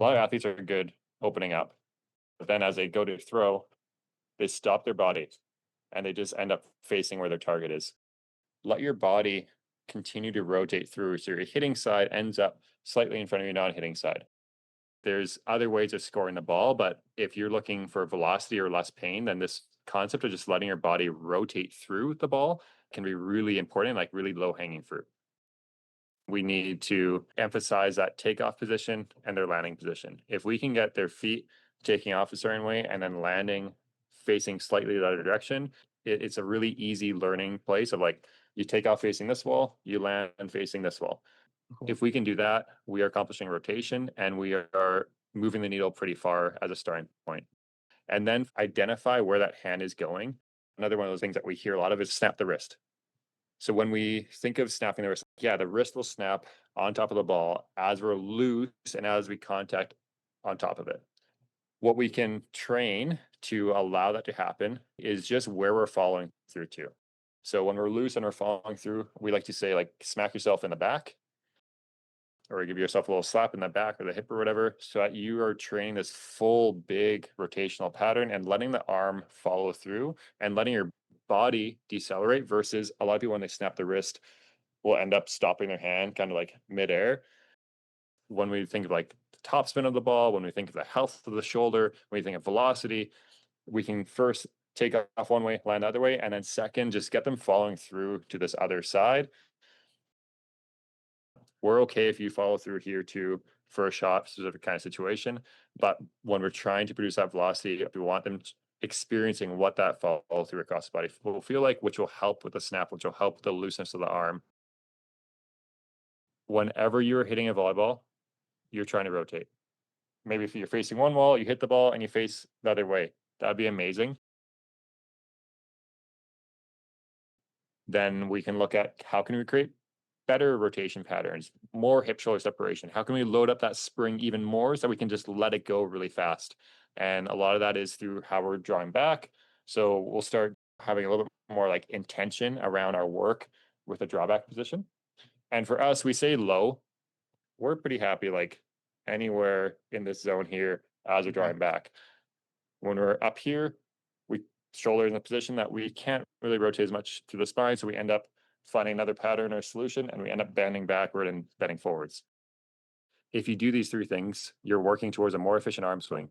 A lot of athletes are good opening up, but then as they go to throw, they stop their body and they just end up facing where their target is. Let your body continue to rotate through so your hitting side ends up slightly in front of your non-hitting side. There's other ways of scoring the ball, but if you're looking for velocity or less pain, then this concept of just letting your body rotate through the ball can be really important, like really low hanging fruit. We need to emphasize that takeoff position and their landing position. If we can get their feet taking off a certain way and then landing facing slightly the other direction, it's a really easy learning place of like you take off facing this wall, you land facing this wall. Cool. If we can do that, we are accomplishing rotation and we are moving the needle pretty far as a starting point. And then identify where that hand is going. Another one of those things that we hear a lot of is snap the wrist. So when we think of snapping the wrist, yeah, the wrist will snap on top of the ball as we're loose and as we contact on top of it. What we can train to allow that to happen is just where we're following through to. So when we're loose and we're following through, we like to say like smack yourself in the back or give yourself a little slap in the back or the hip or whatever, so that you are training this full big rotational pattern and letting the arm follow through and letting your body decelerate versus a lot of people when they snap the wrist will end up stopping their hand kind of like midair. When we think of like the top spin of the ball, when we think of the health of the shoulder, when we think of velocity, we can first take off one way, land the other way, and then second, just get them following through to this other side. We're okay if you follow through here too for a shot specific kind of situation. But when we're trying to produce that velocity, we want them experiencing what that follow through across the body will feel like, which will help with the snap, which will help with the looseness of the arm. Whenever you're hitting a volleyball, you're trying to rotate. Maybe if you're facing one wall, you hit the ball and you face the other way. That'd be amazing. Then we can look at how can we create better rotation patterns, more hip shoulder separation. How can we load up that spring even more so we can just let it go really fast? And a lot of that is through how we're drawing back. So we'll start having a little bit more like intention around our work with a drawback position. And for us, we say low. We're pretty happy like anywhere in this zone here as we're Okay. drawing back. When we're up here, we shoulder in a position that we can't really rotate as much through the spine, so we end up finding another pattern or solution, and we end up bending backward and bending forwards. If you do these three things, you're working towards a more efficient arm swing.